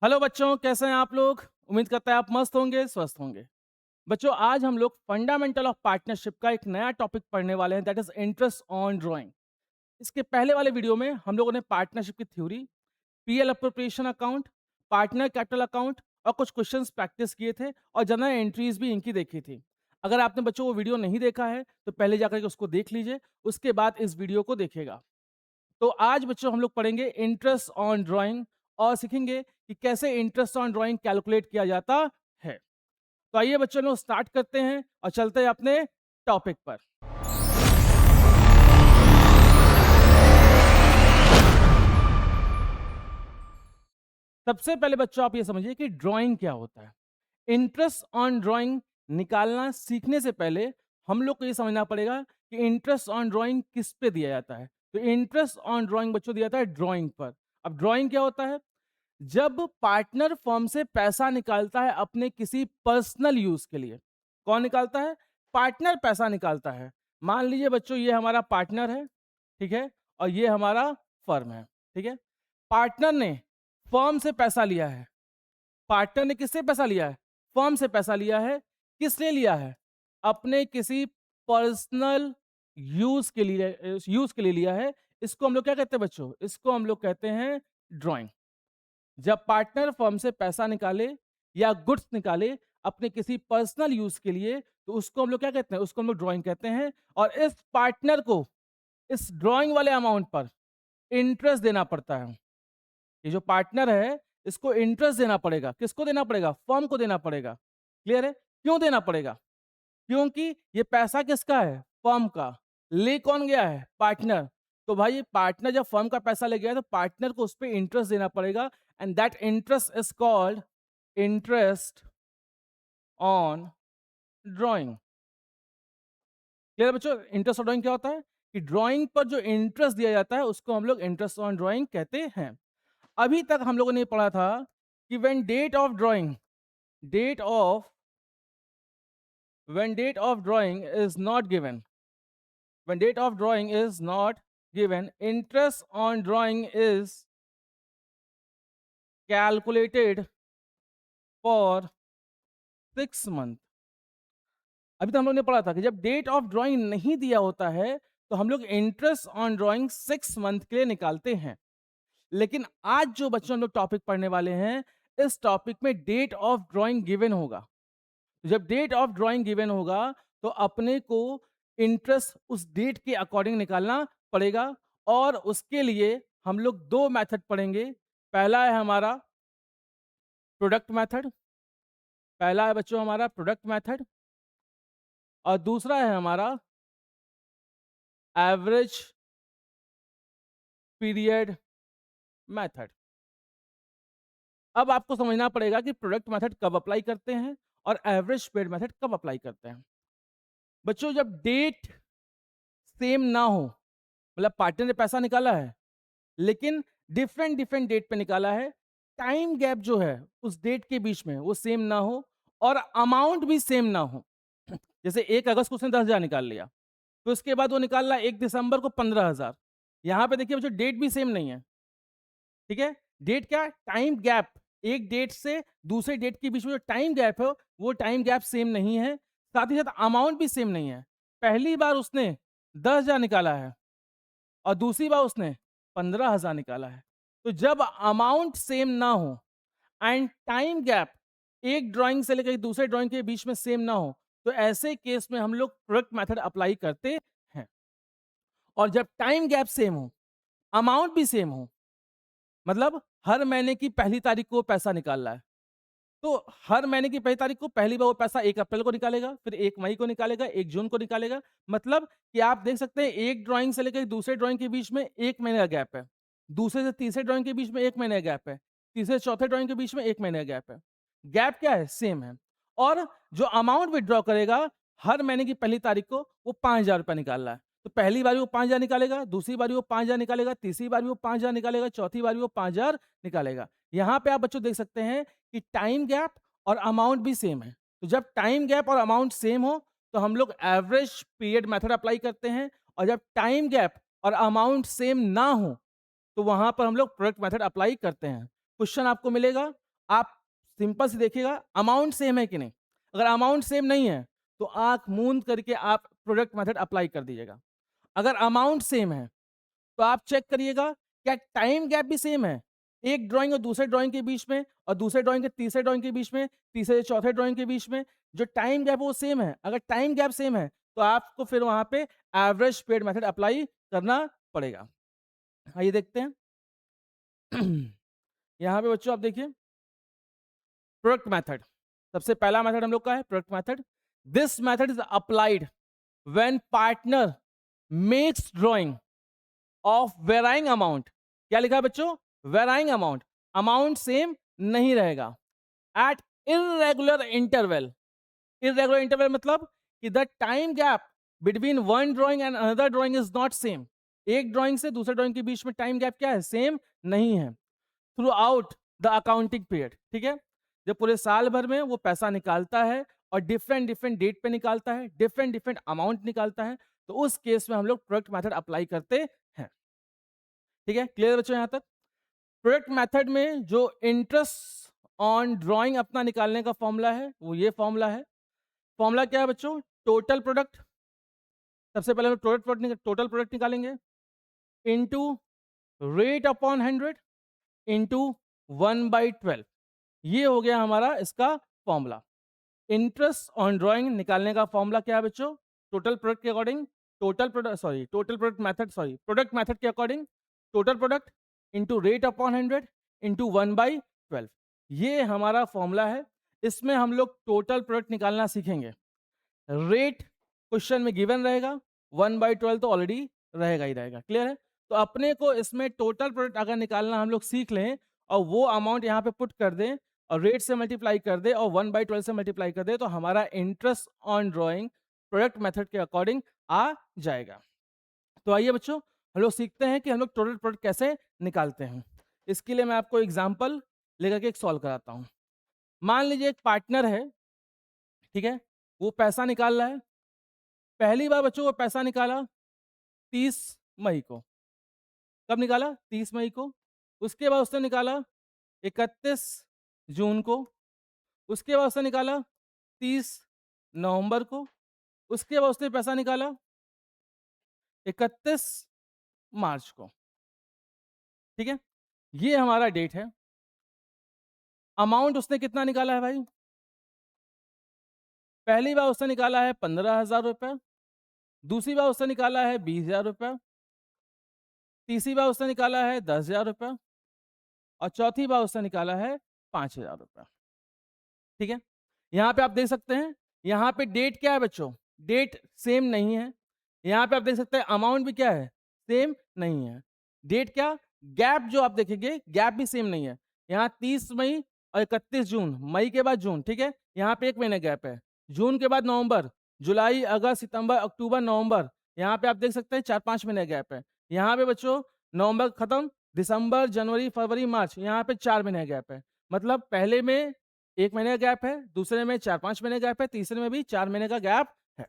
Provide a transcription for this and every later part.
Hello बच्चों, कैसे हैं आप लोग? उम्मीद करता है आप मस्त होंगे, स्वस्थ होंगे। बच्चों, आज हम लोग फंडामेंटल ऑफ पार्टनरशिप का एक नया टॉपिक पढ़ने वाले हैं, that is interest on drawing. इसके पहले वाले वीडियो में हम लोगों ने पार्टनरशिप की theory, PL appropriation account, partner capital account और कुछ क्वेश्चंस प्रैक्टिस किए थे और जनरल एंट्रीज भी इनकी देखी थी। अगर आपने बच्चों वो वीडियो नहीं देखा है तो पहले जाकर के उसको देख लीजिए, उसके बाद इस वीडियो को देखिएगा। तो आज बच्चों हम लोग पढ़ेंगे इंटरेस्ट ऑन ड्राइंग और सीखेंगे कि कैसे इंटरेस्ट ऑन ड्राइंग कैलकुलेट किया जाता है। तो आइए बच्चों लोग स्टार्ट करते हैं और चलते हैं अपने टॉपिक पर। सबसे पहले बच्चों आप ये समझिए कि ड्राइंग क्या होता है। इंटरेस्ट ऑन ड्राइंग निकालना सीखने से पहले हम लोग को ये समझना पड़ेगा कि इंटरेस्ट ऑन ड्राइंग किस पे दिया जाता है। तो इंटरेस्ट ऑन ड्राइंग बच्चों दिया जाता है ड्राइंग पर। अब ड्राइंग क्या होता है? जब पार्टनर फर्म से पैसा निकालता है अपने किसी पर्सनल यूज के लिए। कौन निकालता है? पार्टनर पैसा निकालता है। मान लीजिए बच्चों ये हमारा पार्टनर है, ठीक है, और ये हमारा फर्म है, ठीक है। पार्टनर ने फर्म से पैसा लिया है। पार्टनर ने किससे पैसा लिया है? फर्म से पैसा लिया है। किस लिए लिया है? अपने किसी पर्सनल यूज के लिए लिया है। इसको हम लोग क्या कहते हैं बच्चों? इसको हम लोग कहते हैं ड्राइंग। जब पार्टनर फर्म से पैसा निकाले या गुड्स निकाले अपने किसी पर्सनल यूज के लिए, तो उसको हम लोग क्या कहते हैं? उसको हम लोग ड्राइंग कहते हैं। और इस पार्टनर को इस ड्राइंग वाले अमाउंट पर इंटरेस्ट देना पड़ता है। ये जो पार्टनर है इसको इंटरेस्ट देना पड़ेगा। किसको देना पड़ेगा? फर्म को देना पड़ेगा। क्लियर है? क्यों देना पड़ेगा? क्योंकि ये पैसा किसका है? फर्म का। ले कौन गया है? पार्टनर। तो भाई पार्टनर जब फर्म का पैसा ले गया है तो पार्टनर को उस पर इंटरेस्ट देना पड़ेगा। And that interest is called interest on drawing. Clear बच्चों? इंटरेस्ट ऑन ड्राइंग क्या होता है? कि ड्राइंग पर जो इंटरेस्ट दिया जाता है उसको हम लोग इंटरेस्ट ऑन ड्राइंग कहते हैं। अभी तक हम लोगों ने पढ़ा था कि date of when date of drawing is not given when date of drawing is not given, interest on drawing is calculated for 6 month। अभी तो हम लोग ने पढ़ा था कि जब डेट ऑफ ड्राइंग नहीं दिया होता है तो हम लोग इंटरेस्ट ऑन ड्राइंग 6 मंथ के लिए निकालते हैं। लेकिन आज जो बच्चों हम लोग टॉपिक पढ़ने वाले हैं, इस टॉपिक में डेट ऑफ ड्राइंग गिवन होगा। जब डेट ऑफ ड्राइंग गिवन होगा तो अपने को इंटरेस्ट उस डेट के अकॉर्डिंग निकालना पड़ेगा। और उसके लिए हम लोग दो मेथड पढ़ेंगे। पहला है हमारा प्रोडक्ट मेथड। पहला है बच्चों हमारा प्रोडक्ट मेथड और दूसरा है हमारा एवरेज पीरियड मेथड। अब आपको समझना पड़ेगा कि प्रोडक्ट मेथड कब अप्लाई करते हैं और एवरेज पीरियड मेथड कब अप्लाई करते हैं। बच्चों जब डेट सेम ना हो, मतलब पार्टनर ने पैसा निकाला है लेकिन डिफरेंट डिफरेंट डेट पे निकाला है, टाइम गैप जो है उस डेट के बीच में वो सेम ना हो और अमाउंट भी सेम ना हो। जैसे 1 अगस्त को उसने 10,000 निकाल लिया, तो उसके बाद वो निकाल रहा है 1 दिसंबर को 15,000। यहाँ पे देखिए बच्चों डेट भी सेम नहीं है, ठीक है। डेट क्या? Time gap. एक डेट से दूसरे डेट के बीच में जो टाइम गैप है वो टाइम गैप सेम नहीं है। साथ ही साथ अमाउंट भी सेम नहीं है। पहली बार उसने 10,000 निकाला है और दूसरी बार उसने 15,000 निकाला है। तो जब अमाउंट सेम ना हो एंड टाइम गैप एक ड्राइंग से लेकर दूसरे ड्राइंग के बीच में सेम ना हो, तो ऐसे केस में हम लोग प्रोडक्ट मेथड अप्लाई करते हैं। और जब टाइम गैप सेम हो, अमाउंट भी सेम हो, मतलब हर महीने की पहली तारीख को पैसा निकाल रहा है, तो हर महीने की पहली तारीख को पहली बार वो पैसा 1 अप्रैल को निकालेगा, फिर 1 मई को निकालेगा, 1 जून को निकालेगा। मतलब कि आप देख सकते हैं एक ड्राइंग से लेकर दूसरे ड्राइंग के बीच में 1 महीने का गैप है, दूसरे से तीसरे ड्राइंग के बीच में 1 महीने का गैप है, तीसरे से चौथे ड्राइंग के बीच में 1 महीने का गैप है। गैप क्या है? सेम है। और जो अमाउंट विड्रॉ करेगा हर महीने की पहली तारीख को वो 5,000 रुपया निकाल रहा है, तो पहली बारी वो 5,000 निकालेगा, दूसरी बारी वो 5,000 निकालेगा, तीसरी बारी वो 5,000 निकालेगा, चौथी बारी वो 5,000 निकालेगा। यहाँ पे आप बच्चों देख सकते हैं कि टाइम गैप और अमाउंट भी सेम है। तो जब टाइम गैप और अमाउंट सेम हो तो हम लोग एवरेज पीरियड मेथड अप्लाई करते हैं। और जब टाइम गैप और अमाउंट सेम ना हो तो वहां पर हम लोग प्रोडक्ट मेथड अप्लाई करते हैं। क्वेश्चन आपको मिलेगा आप सिंपल से देखिएगा अमाउंट सेम है कि नहीं। अगर अमाउंट सेम नहीं है तो आंख मूंद करके आप प्रोडक्ट मेथड अप्लाई कर दीजिएगा। अगर अमाउंट सेम है तो आप चेक करिएगा क्या टाइम गैप भी सेम है, एक ड्राइंग और दूसरे ड्राइंग के बीच में, और दूसरे ड्राइंग के तीसरे ड्राइंग के बीच में, तीसरे चौथे ड्राइंग के बीच में जो टाइम गैप वो सेम है। अगर टाइम गैप सेम है तो आपको फिर वहां पे एवरेज स्पीड मेथड अप्लाई करना पड़ेगा। आइए देखते हैं। यहाँ पे बच्चों आप देखिए प्रोडक्ट मेथड, सबसे पहला मेथड हम लोग का है product method. This method is applied when partner makes drying of varying amount. क्या लिखा है बच्चों? वेराइंग अमाउंट, अमाउंट सेम नहीं रहेगा। At irregular interval, irregular interval मतलब कि the time gap between one drawing and another drawing is not same. एक drawing से दूसरे ड्राइंग के बीच में टाइम गैप क्या है? सेम नहीं है। Through out the accounting period, ठीक है, जब पूरे साल भर में वो पैसा निकालता है और डिफरेंट डिफरेंट डेट पे निकालता है, डिफरेंट डिफरेंट अमाउंट निकालता है, तो उस केस में हम लोग प्रोडक्ट मेथड अप्लाई करते हैं। ठीक है, क्लियर बच्चों यहां तक? प्रोडक्ट मेथड में जो इंटरेस्ट ऑन ड्राइंग अपना निकालने का फॉर्मूला है वो ये फॉर्मूला है। फॉर्मूला क्या है बच्चों? टोटल प्रोडक्ट, सबसे पहले हम टोटल प्रोडक्ट निकालेंगे इनटू रेट अपॉन 100 इनटू 1/12। ये हो गया हमारा इसका फॉर्मूला। इंटरेस्ट ऑन ड्राइंग निकालने का फॉर्मूला क्या है बच्चों? टोटल प्रोडक्ट के according, total product method, product method के according total product into rate upon 100 into 1/12। ये हमारा फॉर्मूला है। इसमें हम लोग टोटल प्रोडक्ट निकालना सीखेंगे। रेट क्वेश्चन में गिवन रहेगा, 1/12 तो ऑलरेडी रहेगा ही रहेगा। क्लियर है? तो अपने को इसमें टोटल प्रोडक्ट अगर निकालना हम लोग सीख लें और वो अमाउंट यहाँ पे पुट कर दें और रेट से मल्टीप्लाई कर दे और 1/12 से मल्टीप्लाई कर दे, तो हमारा interest on drawing product method के अकॉर्डिंग आ जाएगा। तो आइए बच्चों हम लोग सीखते हैं कि हम लोग टोटल प्रोडक्ट कैसे निकालते हैं। इसके लिए मैं आपको एग्जाम्पल लेकर के एक सॉल्व कराता हूँ। मान लीजिए एक पार्टनर है, ठीक है, वो पैसा निकाल रहा है। पहली बार बच्चों वो पैसा निकाला 30 मई को। कब निकाला? 30 मई को। उसके बाद उसने निकाला 31 जून को। उसके बाद उसने निकाला 30 नवंबर को। उसके बाद उसने पैसा निकाला 31 मार्च को। ठीक है, ये हमारा डेट है। अमाउंट उसने कितना निकाला है भाई? पहली बार उसने निकाला है 15,000 रुपए। दूसरी बार उसने निकाला है 20,000 रुपए। तीसरी बार उसने निकाला है 10,000 रुपए और चौथी बार उसने निकाला है 5,000 रुपए। ठीक है, यहाँ पे आप देख सकते हैं, यहाँ पे डेट क्या है बच्चों? डेट सेम नहीं है। यहाँ पे आप देख सकते हैं अमाउंट भी क्या है? सेम नहीं है। डेट क्या? गैप जो आप देखेंगे गैप भी सेम नहीं है। यहाँ 30 मई और 31 जून, मई के बाद जून, ठीक है, यहाँ पे 1 महीने गैप है। जून के बाद नवंबर, जुलाई, अगस्त, सितंबर, अक्टूबर, नवंबर, यहाँ पे आप देख सकते हैं 4-5 महीने गैप है। यहाँ पे बच्चों नवंबर खत्म, दिसंबर, जनवरी, फरवरी, मार्च, यहाँ पे 4 महीने गैप है। मतलब पहले में 1 महीने का गैप है, दूसरे में 4-5 महीने गैप है, तीसरे में भी 4 महीने का गैप है।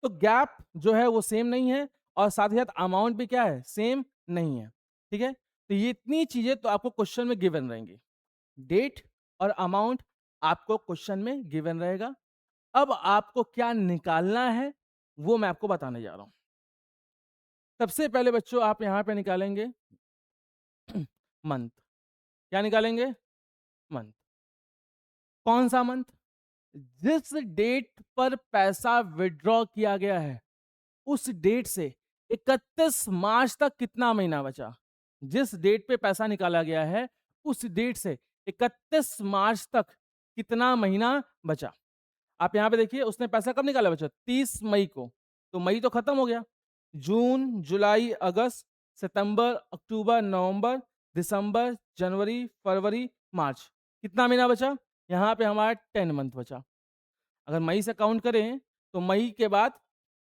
तो गैप जो है वो सेम नहीं है और साथ ही साथ अमाउंट भी क्या है? सेम नहीं है। ठीक है, तो ये इतनी चीजें तो आपको क्वेश्चन में गिवन रहेंगी। डेट और अमाउंट आपको क्वेश्चन में गिवन रहेगा। अब आपको क्या निकालना है वो मैं आपको बताने जा रहा हूं। सबसे पहले बच्चों आप यहां पे निकालेंगे मंथ। क्या निकालेंगे? मंथ। कौन सा मंथ? जिस डेट पर पैसा विड्रॉ किया गया है उस डेट से 31 मार्च तक कितना महीना बचा। जिस डेट पे पैसा निकाला गया है उस डेट से 31 मार्च तक कितना महीना बचा। आप यहां पे देखिए उसने पैसा कब निकाला बच्चा? 30 मई को। तो मई तो खत्म हो गया। जून, जुलाई, अगस्त, सितंबर, अक्टूबर, नवंबर, दिसंबर, जनवरी, फरवरी, मार्च, कितना महीना बचा? यहाँ पे हमारा 10 मंथ बचा। अगर मई से काउंट करें तो मई के बाद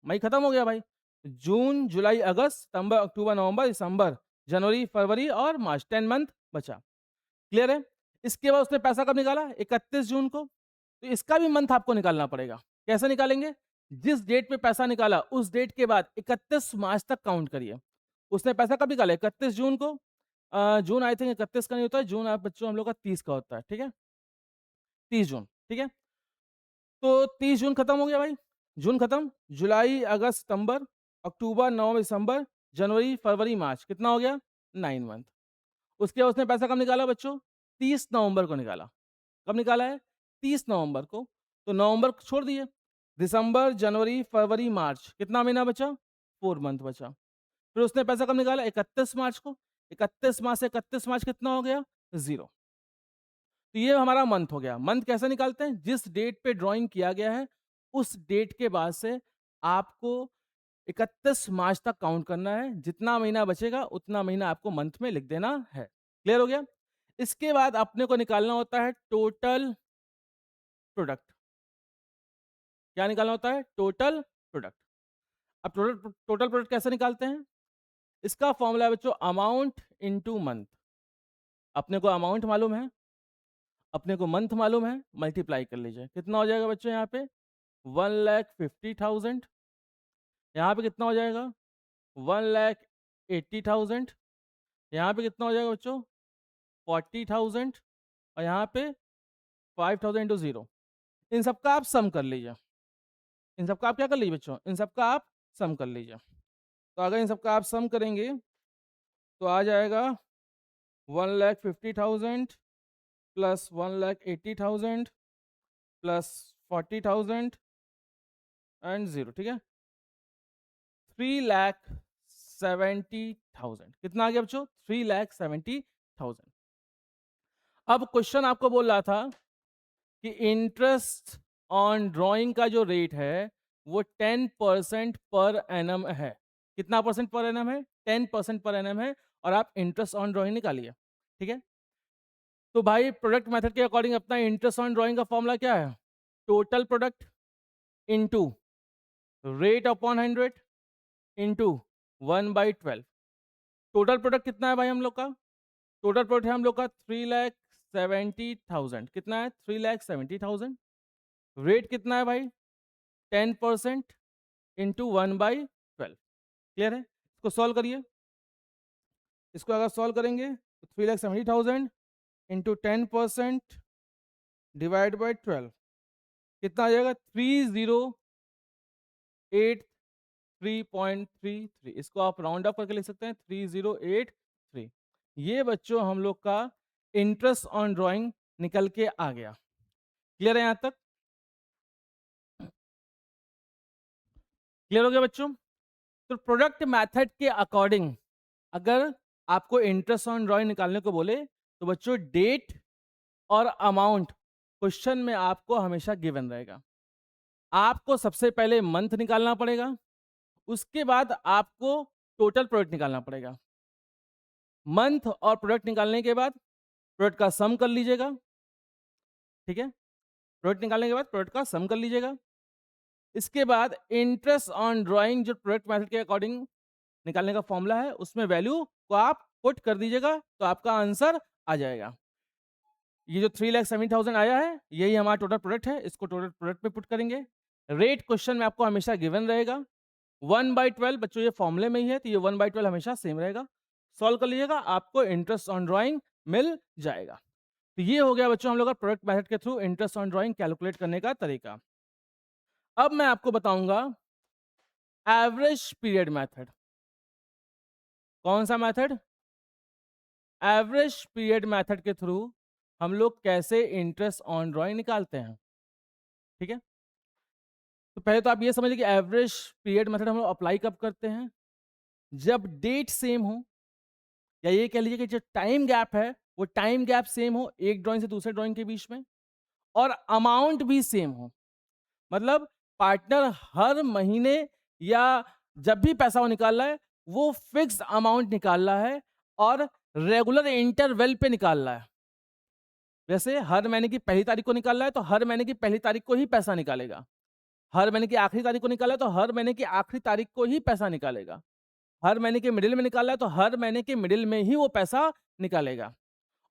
मई खत्म हो गया भाई। जून, जुलाई, अगस्त, सितंबर, अक्टूबर, नवंबर, दिसंबर, जनवरी, फरवरी और मार्च, 10 मंथ बचा। क्लियर है? इसके बाद उसने पैसा कब निकाला? 31 जून को। तो इसका भी मंथ आपको निकालना पड़ेगा। कैसे निकालेंगे? जिस डेट पे पैसा निकाला उस डेट के बाद 31 मार्च तक काउंट करिए। उसने पैसा कब निकाला? 31 जून को। जून आई थिंक 31 का नहीं होता है, जून आप बच्चों हम लोग का 30 का होता है, ठीक है? 30 जून, ठीक है? तो 30 जून खत्म हो गया भाई, जून खत्म, जुलाई, अगस्त, सितंबर, अक्टूबर, नवंबर, दिसंबर, जनवरी, फरवरी, मार्च, कितना हो गया? 9 मंथ। उसके बाद उसने पैसा कब निकाला बच्चों? 30 नवंबर को निकाला। कब निकाला है? 30 नवंबर को। तो नवंबर को छोड़ दिए, दिसंबर, जनवरी, फरवरी, मार्च, कितना महीना बचा? 4 मंथ बचा। फिर उसने पैसा कब निकाला? 31 मार्च को। 31 मार्च से 31 मार्च कितना हो गया? 0। तो ये हमारा मंथ हो गया। मंथ कैसे निकालते हैं? जिस डेट पे ड्राइंग किया गया है, उस डेट के बाद से आपको 31 मार्च तक काउंट करना है। जितना महीना बचेगा, उतना महीना आपको मंथ में लिख देना है। क्लियर हो गया? इसके बाद अपने को निकालना होता है टोटल प्रोडक्ट। क्या निकालना होता है? Total product. अब टोटल प्रोडक्ट कैसे निकालते हैं? इसका फॉर्मूला है बच्चों अमाउंट इनटू मंथ। अपने को अमाउंट मालूम है, अपने को मंथ मालूम है, मल्टीप्लाई कर लीजिए। कितना हो जाएगा बच्चों यहाँ पे? 1,50,000। यहाँ पे कितना हो जाएगा? 1,80,000। यहाँ पे कितना हो जाएगा बच्चों? 40,000। और यहाँ पे 5,000 इंटू 0। इन सबका आप सम कर लीजिए। इन सबका आप क्या कर लीजिए बच्चों? इन सबका आप सम कर लीजिए। तो अगर इन सबका आप सम करेंगे तो आ जाएगा 1,50,000 प्लस 1,80,000 प्लस 40,000 एंड 0, ठीक है? 3,70,000। कितना आ गया बच्चों? 3,70,000। अब क्वेश्चन आपको बोल रहा था कि इंटरेस्ट ऑन ड्राइंग का जो रेट है वो 10% पर एनम है। कितना परसेंट पर एनम है? 10% पर एनम है। और आप इंटरेस्ट ऑन ड्राइंग निकालिए, ठीक है? तो भाई प्रोडक्ट मेथड के अकॉर्डिंग अपना इंटरेस्ट ऑन ड्राइंग का फॉर्मूला क्या है? Total product into rate upon 100 into 1/12। Total product कितना है भाई हम लोग का? टोटल प्रोडक्ट है हम लोग का 3,70,000। कितना है? 3,70,000। रेट कितना है भाई? 10% इंटू 1/12। क्लियर है? इसको सॉल्व करिए। इसको अगर सॉल्व करेंगे तो 3,70,000 इंटू 10% डिवाइड बाई 12 कितना आ जाएगा? 3083.33। इसको आप राउंड अप करके लिख सकते हैं 3083। ये बच्चों हम लोग का इंटरेस्ट ऑन ड्राइंग निकल के आ गया। क्लियर है? यहां तक क्लियर हो गया बच्चों? तो प्रोडक्ट मेथड के अकॉर्डिंग अगर आपको इंटरेस्ट ऑन ड्राइंग निकालने को बोले तो बच्चों डेट और अमाउंट क्वेश्चन में आपको हमेशा गिवन रहेगा। आपको सबसे पहले मंथ निकालना पड़ेगा, उसके बाद आपको टोटल प्रोडक्ट निकालना पड़ेगा। मंथ और प्रोडक्ट निकालने के बाद प्रोडक्ट का सम कर लीजिएगा, ठीक है? प्रोडक्ट निकालने के बाद प्रोडक्ट का सम कर लीजिएगा। इसके बाद इंटरेस्ट ऑन ड्राइंग जो प्रोडक्ट मेथड के अकॉर्डिंग निकालने का फॉर्मूला है उसमें वैल्यू को आप पुट कर दीजिएगा तो आपका आंसर आ जाएगा। ये जो 3,70,000 आया है यही हमारा टोटल प्रोडक्ट है, इसको टोटल प्रोडक्ट में पुट करेंगे। रेट क्वेश्चन में आपको हमेशा गिवन रहेगा। 1/12 बच्चों ये फॉर्मूले में ही है तो ये 1/12 हमेशा सेम रहेगा। सॉल्व कर लीजिएगा, आपको इंटरेस्ट ऑन ड्राइंग मिल जाएगा। तो ये हो गया बच्चों हम लोग का प्रोडक्ट मेथड के through interest on drawing calculate करने का तरीका। अब मैं आपको बताऊंगा एवरेज पीरियड मेथड। कौन सा मेथड? एवरेज पीरियड मेथड के थ्रू हम लोग कैसे इंटरेस्ट ऑन ड्राइंग निकालते हैं, ठीक है? तो पहले तो आप ये समझिए कि एवरेज पीरियड मेथड हम लोग अप्लाई कब करते हैं? जब डेट सेम हो, या ये कह लीजिए कि जो टाइम गैप है वो टाइम गैप सेम हो एक ड्राइंग से दूसरे ड्राइंग के बीच में, और अमाउंट भी सेम हो। मतलब पार्टनर हर महीने या जब भी पैसा वो निकाल रहा है वो फिक्स अमाउंट निकाल रहा है और रेगुलर इंटरवल पे निकाल रहा है। वैसे हर महीने की पहली तारीख को निकाल रहा है तो हर महीने की पहली तारीख को ही पैसा निकालेगा। हर महीने की आखिरी तारीख को निकाला है तो हर महीने की आखिरी तारीख को ही पैसा निकालेगा। हर महीने के मिडिल में निकाला है तो हर महीने के मिडिल में ही वो पैसा निकालेगा।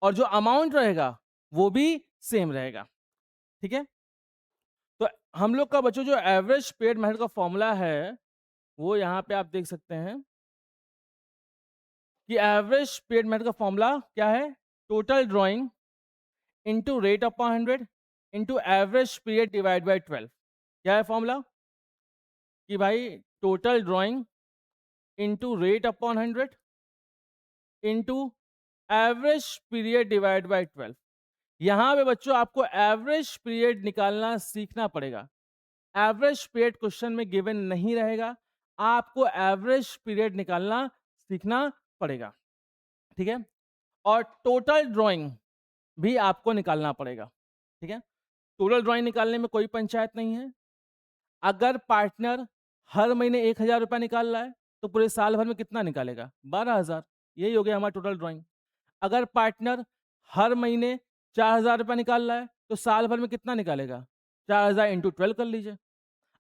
और जो अमाउंट रहेगा वो भी सेम रहेगा, ठीक है? तो हम लोग का बच्चों जो एवरेज पीरियड मेथड का फॉर्मूला है वो यहाँ पे आप देख सकते हैं। कि एवरेज पीरियड मेथड का फॉर्मूला क्या है? Total drawing into rate upon 100 into average period divide by 12। क्या है फॉर्मूला? कि भाई total drawing into rate upon 100 into average period divide by 12। यहां पे बच्चों आपको एवरेज पीरियड निकालना सीखना पड़ेगा। एवरेज पीरियड क्वेश्चन में गिवन नहीं रहेगा, आपको एवरेज पीरियड निकालना सीखना पड़ेगा, ठीक है। और टोटल ड्राइंग भी आपको निकालना पड़ेगा, ठीक है। टोटल ड्राइंग निकालने में कोई पंचायत नहीं है। अगर पार्टनर हर महीने 1000 रुपया निकाल रहा है तो पूरे साल भर में कितना निकालेगा? 12,000। यही हो गया हमारा टोटल ड्राइंग। अगर पार्टनर हर महीने 4000 रुपया निकाल रहा है तो साल भर में कितना निकालेगा? 4000 इंटू 12 कर लीजिए।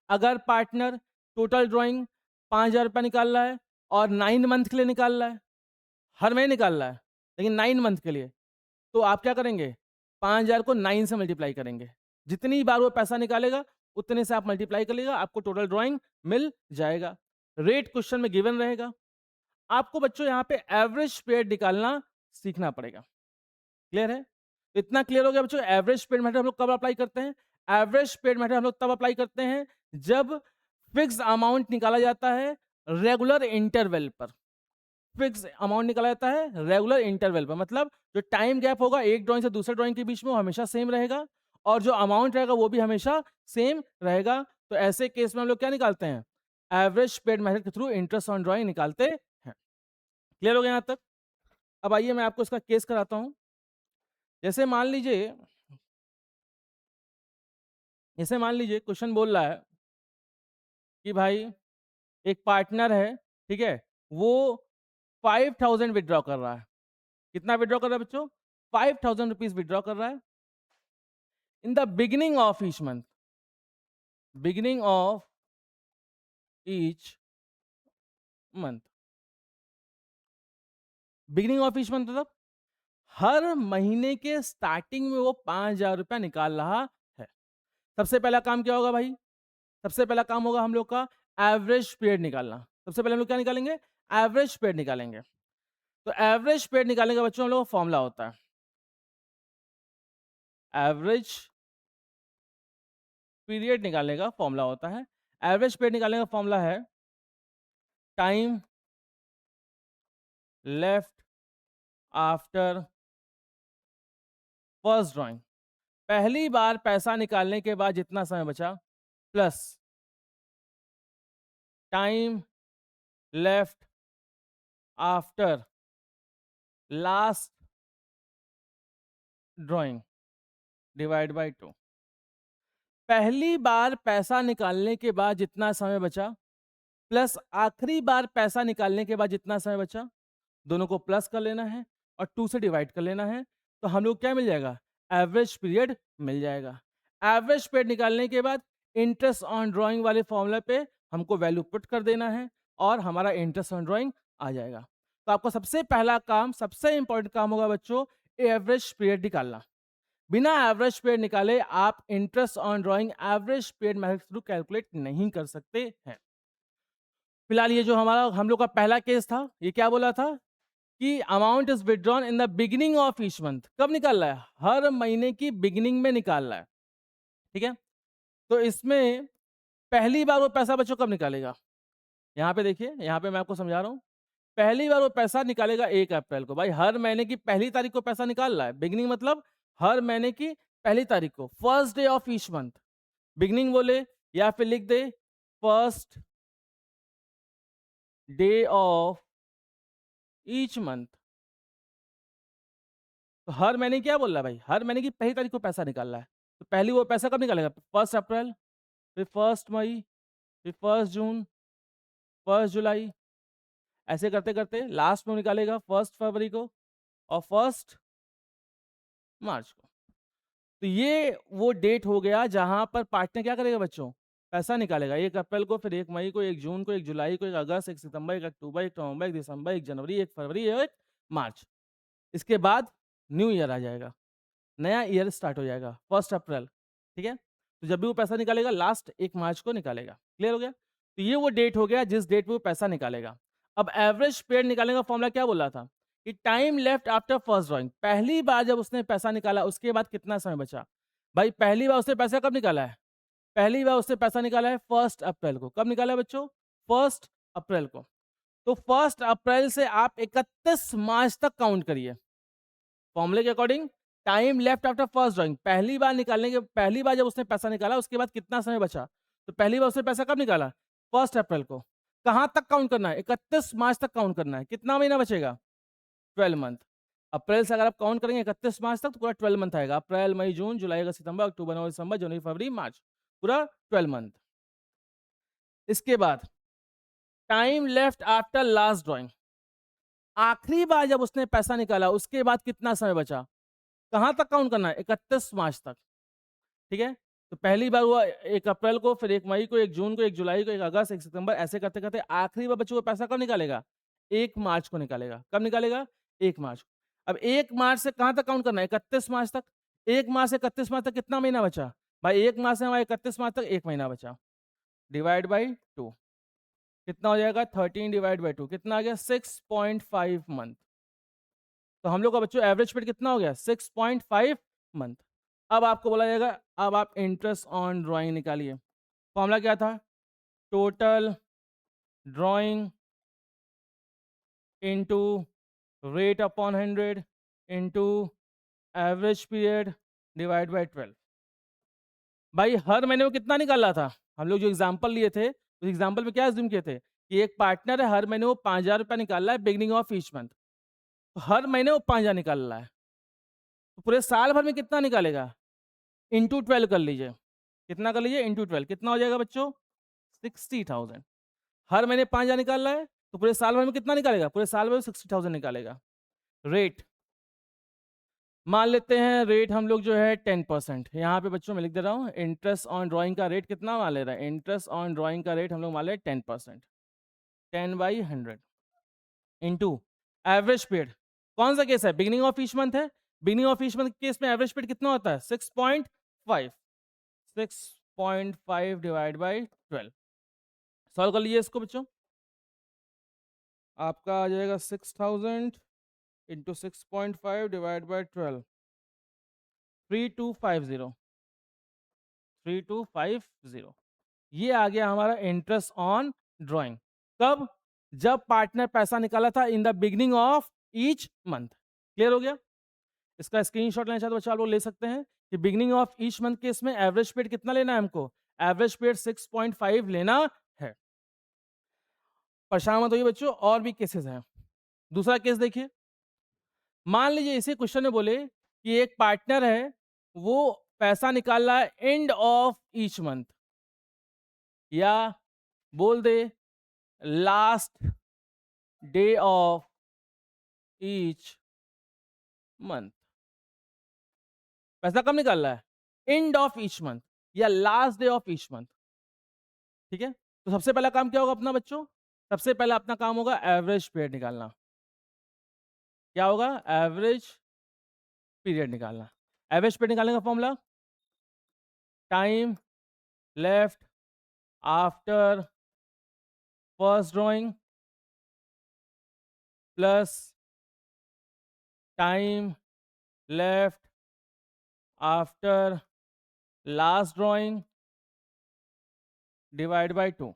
अगर पार्टनर टोटल ड्राइंग 5000 रुपया निकाल रहा है और 9 मंथ के लिए निकाल रहा है, हर महीने निकाल रहा है लेकिन 9 मंथ के लिए, तो आप क्या करेंगे? 5000 को 9 से मल्टीप्लाई करेंगे। जितनी बार वो पैसा निकालेगा उतने से आप मल्टीप्लाई कर लीजिएगा, आपको टोटल ड्राइंग मिल जाएगा। रेट क्वेश्चन में गिवन रहेगा। आपको बच्चों यहाँ पे एवरेज पीरियड निकालना सीखना पड़ेगा। क्लियर है? इतना क्लियर हो गया बच्चों? एवरेज पीरियड मेथड हम लोग कब अप्लाई करते हैं? एवरेज पीरियड मेथड हम लोग तब अप्लाई करते हैं जब फिक्स अमाउंट निकाला जाता है रेगुलर इंटरवल पर। फिक्स अमाउंट निकाला जाता है रेगुलर इंटरवल पर, मतलब जो टाइम गैप होगा एक ड्राइंग से दूसरे ड्राइंग के बीच में वो हमेशा सेम रहेगा और जो अमाउंट रहेगा वो भी हमेशा सेम रहेगा। तो ऐसे केस में हम लोग क्या निकालते हैं? एवरेज पीरियड मेथड के थ्रू इंटरेस्ट ऑन ड्राइंग निकालते हैं। क्लियर हो गया यहाँ तक? अब आइए मैं आपको इसका केस कराता हूँ। जैसे मान लीजिए क्वेश्चन बोल रहा है कि भाई एक पार्टनर है, ठीक है, वो 5000 विड्रॉ कर रहा है। कितना विड्रॉ कर रहा है बच्चों? 5000 रुपीज विड्रॉ कर रहा है इन the beginning of each month. Beginning of each month, beginning of each month मतलब हर महीने के स्टार्टिंग में वो 5000 रुपया निकाल रहा है। सबसे पहला काम क्या होगा भाई? सबसे पहला काम होगा हम लोग का एवरेज पीरियड निकालना। सबसे पहले हम लोग क्या निकालेंगे? एवरेज पीरियड निकालेंगे। तो एवरेज पीरियड निकालने का बच्चों हम लोग का फॉर्मूला होता है, एवरेज पीरियड निकालने का फॉर्मूला होता है, एवरेज पीरियड निकालने का फॉर्मूला है time left after first drawing. पहली बार पैसा निकालने के बाद जितना समय बचा plus time left after last drawing divide by 2। पहली बार पैसा निकालने के बाद जितना समय बचा प्लस आखिरी बार पैसा निकालने के बाद जितना समय बचा, दोनों को प्लस कर लेना है और 2 से डिवाइड कर लेना है। तो हम लोग क्या मिल जाएगा? एवरेज पीरियड मिल जाएगा। एवरेज पीरियड निकालने के बाद इंटरेस्ट ऑन ड्राइंग वाले फॉर्मूला पे हमको वैल्यू पुट कर देना है और हमारा इंटरेस्ट ऑन ड्राइंग आ जाएगा। तो आपका सबसे पहला काम, सबसे इंपॉर्टेंट काम होगा बच्चों एवरेज पीरियड निकालना। बिना एवरेज पीरियड निकाले आप interest on drawing average period method through calculate नहीं कर सकते हैं। फिलहाल ये जो हमारा हम लोग का पहला केस था, ये क्या बोला था कि amount is withdrawn in the beginning of each month. कब निकाल रहा है? हर महीने की बिगिनिंग में निकाल रहा है, ठीक है। तो इसमें पहली बार वो पैसा बच्चों कब निकालेगा? यहाँ पे देखिए, यहाँ पे मैं आपको समझा रहा हूँ। पहली बार वो पैसा निकालेगा 1 अप्रैल को। भाई हर महीने की पहली तारीख को पैसा निकाल रहा है, बिगिनिंग मतलब हर महीने की पहली तारीख को, first day of each month. Beginning बोले या फिर लिख दे first day of each month. तो हर महीने क्या बोल रहा है भाई? हर महीने की पहली तारीख को पैसा निकाल रहा है। तो पहली वो पैसा कब निकालेगा? 1 अप्रैल, फिर 1 मई, फिर 1 जून, 1 जुलाई, ऐसे करते करते लास्ट में निकालेगा 1 फरवरी को और 1 मार्च को। तो ये वो डेट हो गया जहां पर पार्टनर क्या करेगा बच्चों? पैसा निकालेगा 1 अप्रैल को, फिर 1 मई को, 1 जून को, 1 जुलाई को, 1 अगस्त, 1 सितंबर, 1 अक्टूबर, 1 नवंबर, 1 दिसंबर, 1 जनवरी, 1 फरवरी, 1 मार्च। इसके बाद न्यू ईयर आ जाएगा, नया ईयर स्टार्ट हो जाएगा 1 अप्रैल, ठीक है। तो जब भी वो पैसा निकालेगा लास्ट 1 मार्च को निकालेगा। क्लियर हो गया? तो ये वो डेट हो गया जिस डेट पे वो पैसा निकालेगा। अब एवरेज पीरियड निकालने का फॉर्मूला क्या बोला था कि time left after first drawing, पहली बार जब उसने पैसा निकाला उसके बाद कितना समय बचा। भाई पहली बार उसने पैसा कब निकाला है? पहली बार उसने पैसा निकाला है 1 अप्रैल को। कब निकाला है बच्चों? 1 अप्रैल को। तो 1 अप्रैल से आप 31 मार्च तक काउंट करिए। फॉर्मूले के according time left after first drawing, पहली बार निकालने के, पहली बार जब उसने पैसा निकाला उसके बाद कितना समय बचा। तो पहली बार उसने पैसा कब निकाला? 1 अप्रैल को। कहां तक काउंट करना है? 31 मार्च तक काउंट करना है। कितना महीना बचेगा? 12 मंथ। अप्रैल से अगर आप काउंट करेंगे 31 मार्च तक तो पूरा 12 मंथ आएगा। अप्रैल, मई, जून, जुलाई, अगस्त, सितंबर, अक्टूबर, नवंबर, दिसंबर, जनवरी, फरवरी, मार्च, पूरा 12 मंथ। इसके बाद time left after last drawing, आखिरी बार जब उसने पैसा निकाला उसके बाद कितना समय बचा। कहां तक काउंट करना है? 31 मार्च तक। ठीक है, तो पहली बार हुआ 1 अप्रैल को, फिर 1 मई को, 1 जून को, 1 जुलाई को, 1 अगस्त, 1 सितंबर, ऐसे करते करते आखिरी बार बच्चों को पैसा कब निकालेगा? 1 मार्च को निकालेगा। कब निकालेगा? 1 मार्च को। अब 1 मार्च से कहां तक काउंट करना है? 31 मार्च तक। 1 मार्च से 31 मार्च तक कितना महीना बचा? भाई 1 मार्च से हमारा 31 मार्च तक 1 महीना बचा। डिवाइड बाई 2 कितना हो जाएगा? 13 डिवाइड बाई 2 कितना आ गया? 6.5 मंथ। तो हम लोग का बच्चों एवरेज पीरियड कितना हो गया? 6.5 मंथ। अब आपको बोला जाएगा अब आप इंटरेस्ट ऑन ड्राइंग निकालिए। फॉर्मूला क्या था? Total drawing into rate upon 100 into average period divide by 12। भाई हर महीने में कितना निकाल रहा था? हम लोग जो एग्जांपल लिए थे उस एग्जांपल में क्या अज्यूम किए थे कि एक पार्टनर है, हर महीने वो 5,000 रुपया निकाल रहा है बिगिनिंग ऑफ ईच मंथ। तो हर महीने वो 5,000 निकाल रहा है, तो पूरे साल भर में कितना निकालेगा? इंटू 12 कर लीजिए। कितना कर लीजिए? इंटू 12 कितना हो जाएगा बच्चों? 60,000। हर महीने 5,000 निकाल रहा है तो पूरे साल भर में कितना निकालेगा? पूरे साल भर में 60,000 निकालेगा। रेट मान लेते हैं, रेट हम लोग जो है 10%। यहाँ पे बच्चों मैं लिख दे रहा हूँ, इंटरेस्ट ऑन ड्राइंग का रेट कितना मान ले रहा है? इंटरेस्ट ऑन ड्राइंग का रेट हम लोग मान ले 10%। 10/100 इंटू एवरेज पीरियड। कौन सा केस है? बिगिनिंग ऑफ ईच मंथ है। Beginning of each month case में एवरेज पीरियड कितना होता है? 6.5। 6.5 डिवाइड बाई 12। सॉल्व कर लीजिए इसको बच्चों। आपका आ जाएगा 6,000 इंटू 6.5 डिवाइड बाई 12, 3250। 3250 ये आ गया हमारा इंटरेस्ट ऑन ड्राइंग। कब? जब पार्टनर पैसा निकाला था इन the beginning of each month. Clear हो गया? इसका स्क्रीनशॉट लेना चाहते तो बच्चा आप लोग ले सकते हैं कि बिगिनिंग ऑफ ईच मंथ के इसमें एवरेज पीरियड कितना लेना है हमको? एवरेज पीरियड 6.5 लेना है। परेशान मत होइए बच्चों, और भी केसेस हैं। दूसरा केस देखिए, मान लीजिए इसी क्वेश्चन में बोले कि एक पार्टनर है, वो पैसा निकाल रहा है एंड ऑफ ईच मंथ, या बोल दे last day of each month. पैसा कब निकाल रहा है? एंड ऑफ ईच मंथ या last day of each month. ठीक है, तो सबसे पहला काम क्या होगा अपना बच्चों? सबसे पहला अपना काम होगा एवरेज पीरियड निकालना। क्या होगा? एवरेज पीरियड निकालना। एवरेज पीरियड निकालने का formula, time left after first drawing plus time left after last drawing divide by 2।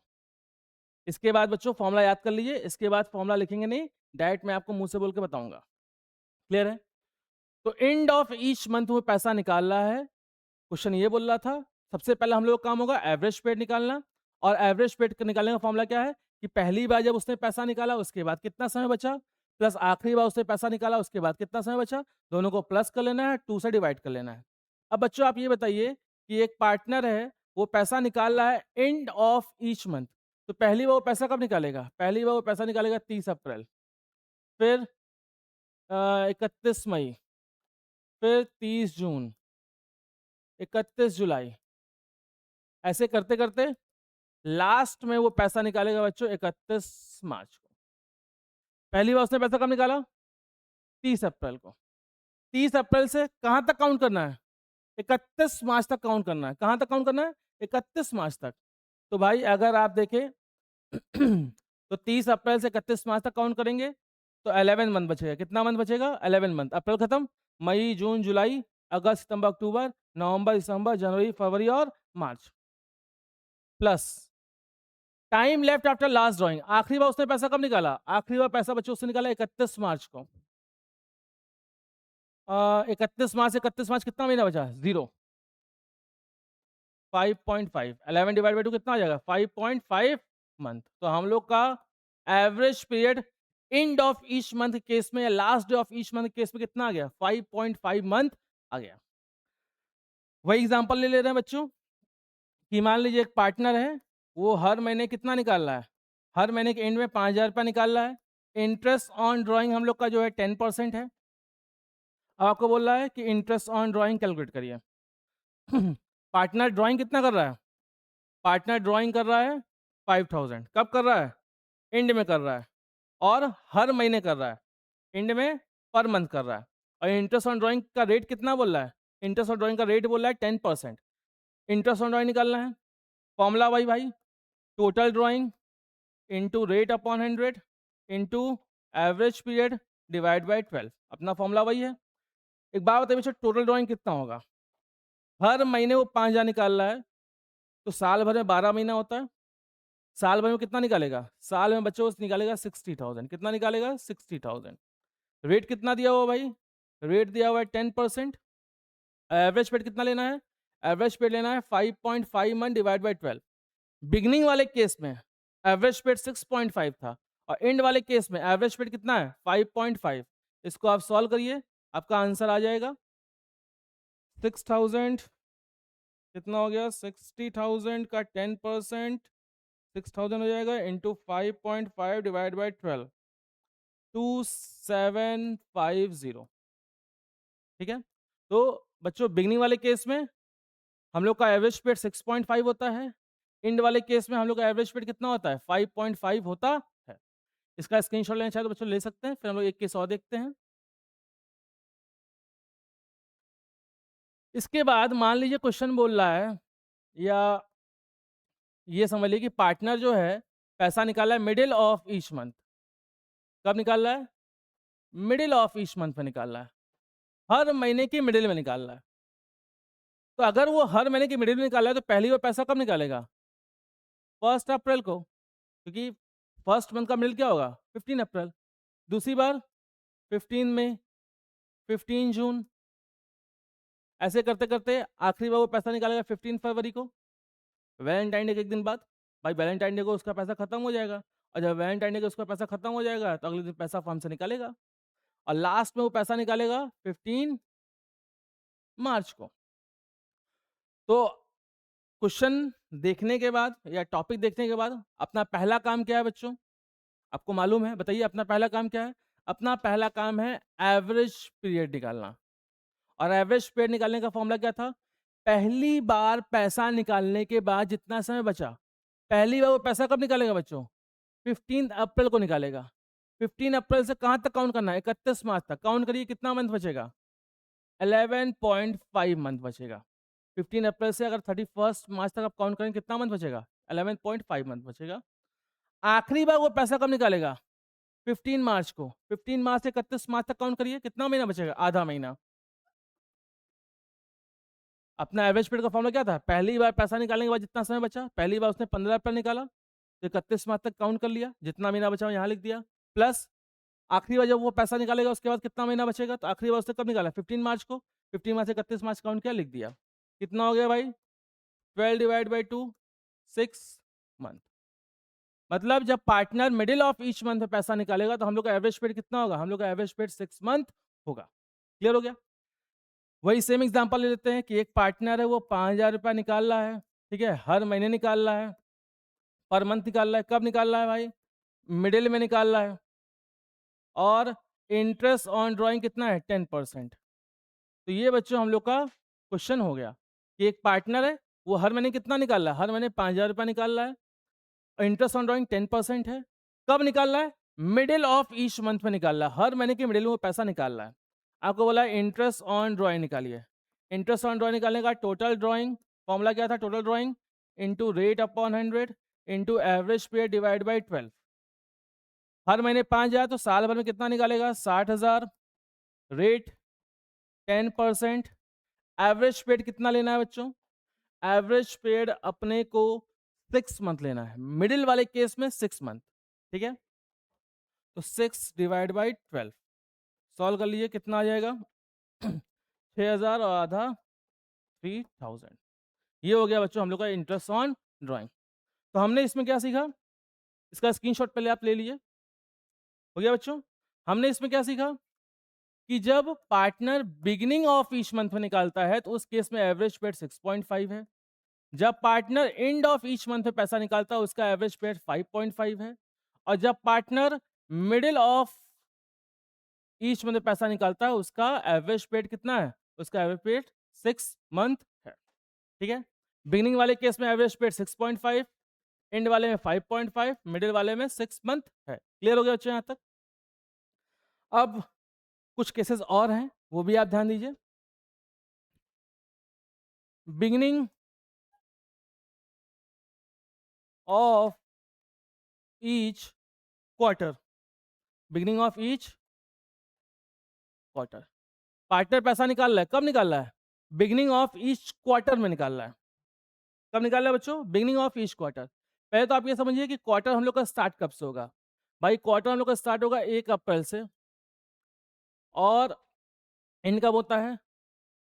इसके बाद बच्चों फॉर्मूला याद कर लीजिए। इसके बाद फॉर्मूला लिखेंगे नहीं, डायरेक्ट मैं आपको मुंह से बोल के बताऊंगा। क्लियर है? तो एंड ऑफ ईच मंथ में पैसा निकाल रहा है। क्वेश्चन ये बोल रहा था सबसे पहला हम लोग का काम होगा एवरेज पीरियड निकालना। और एवरेज पीरियड निकालने का फॉर्मूला क्या है कि पहली बार जब उसने पैसा निकाला उसके बाद कितना समय बचा, प्लस आखिरी बार उसने पैसा निकाला उसके बाद कितना समय बचा, दोनों को प्लस कर लेना है, 2 से डिवाइड कर लेना है। अब बच्चों आप ये बताइए कि एक पार्टनर है, वो पैसा निकाल रहा है एंड ऑफ ईच मंथ, तो पहली बार वो पैसा कब निकालेगा? पहली बार वो पैसा निकालेगा 30 अप्रैल, फिर 31 मई, फिर 30 जून, 31 जुलाई, ऐसे करते करते लास्ट में वो पैसा निकालेगा बच्चों 31 मार्च को। पहली बार उसने पैसा कब निकाला? 30 अप्रैल को। 30 अप्रैल से कहां तक काउंट करना है? 31 मार्च तक काउंट करना है। कहां तक काउंट करना है? 31 मार्च तक। तो भाई अगर आप देखें तो 30 अप्रैल से 31 मार्च तक काउंट करेंगे तो 11 मंथ बचेगा। कितना मंथ बचेगा? 11 मंथ। अप्रैल खत्म, मई, जून, जुलाई, अगस्त, सितंबर, अक्टूबर, नवंबर, दिसंबर, जनवरी, फरवरी और मार्च। Plus time left after last drawing, आखिरी बार उसने पैसा कब निकाला? आखिरी बार पैसा बच्चों उसने निकाला 31 मार्च को। 31 मार्च से 31 मार्च कितना महीना बचा? 0। 5.5, 11 डिवाइड बाई 2 कितना आ जाएगा? 5.5 मंथ। तो हम लोग का average period and of each month case में या last day of each month case में कितना आ गया? 5.5 मंथ आ गया। वही एग्जांपल ले ले रहे हैं बच्चों कि मान लीजिए एक पार्टनर है, वो हर महीने कितना निकाल रहा है? हर महीने के एंड में 5,000 रुपया निकाल रहा है। इंटरेस्ट ऑन ड्राइंग हम लोग का जो है 10% है। अब आपको बोल रहा है कि इंटरेस्ट ऑन ड्राइंग कैलकुलेट करिए। पार्टनर ड्राइंग कितना कर रहा है? पार्टनर ड्राइंग कर रहा है 5,000। कब कर रहा है? एंड में कर रहा है। और हर महीने कर रहा है, एंड में पर मंथ कर रहा है। और इंटरेस्ट ऑन ड्राइंग का रेट कितना बोल रहा है? इंटरेस्ट ऑन ड्राइंग का रेट बोल रहा है 10%। इंटरेस्ट ऑन ड्राइंग निकालना है, फॉर्मूला वही भाई, total drawing into rate upon 100 into average period divide by 12। अपना फॉर्मूला वही है। एक बात बताइए बच्चों, टोटल ड्राइंग कितना होगा? हर महीने वो 5,000 निकाल रहा है, तो साल भर में 12 महीना होता है। साल भर में कितना निकालेगा? साल में बच्चों निकालेगा 60,000। कितना निकालेगा? 60,000। रेट कितना दिया हुआ भाई? रेट दिया हुआ है 10%। एवरेज पेड कितना लेना है? एवरेज पेड लेना है 5.5 मंथ डिवाइड बाई 12। बिगनिंग वाले केस में एवरेज पेड 6.5 था और एंड वाले केस में एवरेज पेड कितना है? 5.5। इसको आप सॉल्व करिए, आपका आंसर आ जाएगा 6,000। कितना हो गया? 60,000 का 10% 6,000 हो जाएगा इंटू 5.5 डिवाइड बाई 12, 2750। ठीक है। तो बच्चों बिगनिंग वाले केस में हम लोग का एवरेज पेड 6.5 होता है, एंड वाले केस में हम लोग का एवरेज पेड कितना होता है? 5.5 होता है। इसका स्क्रीनशॉट लेना चाहे तो बच्चों ले सकते हैं। फिर हम लोग एक केस और देखते हैं। इसके बाद मान लीजिए क्वेश्चन बोल रहा है, या ये समझ लीजिए कि पार्टनर जो है पैसा निकाला है मिडिल ऑफ ईच मंथ। कब निकाल रहा है? मिडिल ऑफ ईच मंथ में निकाल रहा है, हर महीने की मिडिल में निकाल रहा है। तो अगर वो हर महीने की मिडिल में निकाल रहा है तो पहली बार पैसा कब निकालेगा? 1 अप्रैल को, क्योंकि फर्स्ट मंथ का मिडिल क्या होगा? 15 अप्रैल। दूसरी बार 15 मई, 15 जून, ऐसे करते करते आखिरी बार वो पैसा निकालेगा 15 फरवरी को, वैलेंटाइन डे के एक दिन बाद। भाई वैलेंटाइन डे को उसका पैसा खत्म हो जाएगा, और जब वैलेंटाइन डे को उसका पैसा खत्म हो जाएगा तो अगले दिन पैसा फर्म से निकालेगा, और लास्ट में वो पैसा निकालेगा 15 मार्च को। तो क्वेश्चन देखने के बाद या टॉपिक देखने के बाद अपना पहला काम क्या है बच्चों? आपको मालूम है? बताइए अपना पहला काम क्या है? अपना पहला काम है एवरेज पीरियड निकालना। और एवरेज पीरियड निकालने का फॉर्मूला क्या था? पहली बार पैसा निकालने के बाद जितना समय बचा, पहली बार वो पैसा कब निकालेगा बच्चों? 15 अप्रैल को निकालेगा। 15 अप्रैल से कहां तक काउंट करना है? 31 मार्च तक। काउंट करिए कितना मंथ बचेगा? 11.5 मंथ बचेगा। 15 अप्रैल से अगर 31 मार्च तक आप काउंट करें कितना मंथ बचेगा? 11.5 मंथ बचेगा। आखिरी बार वो पैसा कब निकालेगा? 15 मार्च को। 15 मार्च से 31 मार्च तक काउंट करिए, कितना महीना बचेगा? आधा महीना। अपना एवरेज पीरियड का फॉर्मूला क्या था? पहली बार पैसा निकालने के बाद जितना समय बचा, पहली बार उसने 15 अप्रैल निकाला तो 31 मार्च तक काउंट कर लिया, जितना महीना बचा यहाँ लिख दिया। प्लस आखिरी बार जब वो पैसा निकालेगा उसके बाद कितना महीना बचेगा, तो आखिरी बार उसने कब निकाला? 15 मार्च को। 15 मार्च से 31 मार्च काउंट किया, लिख दिया। कितना हो गया भाई? 12 डिवाइड बाई 2, 6 मंथ। मतलब जब partner middle of each month में पैसा निकालेगा तो हम लोग का एवरेज पीरियड कितना होगा? हम लोग का एवरेज पीरियड 6 मंथ होगा। क्लियर हो गया? वही सेम एग्जांपल ले लेते हैं कि एक पार्टनर है, वो 5,000 रुपया निकाल रहा है, ठीक है, हर महीने निकाल रहा है, पर मंथ निकाल रहा है। कब निकाल रहा है भाई? मिडिल में निकाल रहा है। और इंटरेस्ट ऑन ड्राइंग कितना है? 10%। तो ये बच्चों हम लोग का क्वेश्चन हो गया कि एक पार्टनर है, वो हर महीने कितना निकाल रहा है? हर महीने 5,000 रुपया निकाल रहा है, और इंटरेस्ट ऑन ड्राइंग 10% है। कब निकाल रहा है? मिडिल ऑफ ईच मंथ में निकाल रहा है, हर महीने के मिडिल में वो पैसा निकाल रहा है। आपको बोला है इंटरेस्ट ऑन ड्राइंग निकालिए। इंटरेस्ट ऑन ड्राइंग निकालने का टोटल ड्राइंग फॉर्मूला क्या था? Total drawing into rate upon 100 into average period divide by 12। हर महीने 5,000 तो साल भर में कितना निकालेगा? 60,000। रेट 10%। एवरेज पेड कितना लेना है बच्चों? एवरेज पेड अपने को 6 मंथ लेना है, मिडिल वाले केस में 6 मंथ। ठीक है, तो 6 डिवाइड बाई 12 सॉल्व कर लीजिए, कितना आ जाएगा? 6,000 और आधा 3,000। ये हो गया बच्चों हम लोग का इंटरेस्ट ऑन ड्राइंग। तो हमने इसमें क्या सीखा? इसका स्क्रीनशॉट पहले आप ले लीजिए। हो गया बच्चों? हमने इसमें क्या सीखा कि जब partner beginning of each month में निकालता है तो उस केस में एवरेज पेड 6.5 है। जब partner and of each month में पैसा निकालता है उसका एवरेज पेड 5.5 है। और जब partner middle of each month में पैसा निकालता है उसका एवरेज पेड कितना है? उसका एवरेज पेड 6 मंथ है। ठीक है, बिगिनिंग वाले केस में एवरेज पेड 6.5, एंड वाले में 5.5, मिडिल वाले में 6 मंथ है। क्लियर हो गया बच्चों यहां तक? अब कुछ केसेस और हैं, वो भी आप ध्यान दीजिए। Beginning of each quarter, beginning of each quarter partner पैसा निकाल रहा है। कब निकाल रहा है? बिगिनिंग ऑफ ईच क्वार्टर में निकाल रहा है। कब निकाल रहा है बच्चों? Beginning of each quarter. पहले तो आप ये समझिए कि क्वार्टर हम लोग का स्टार्ट कब से होगा। भाई क्वार्टर हम लोग का स्टार्ट होगा 1 अप्रैल से और एंड कब होता है?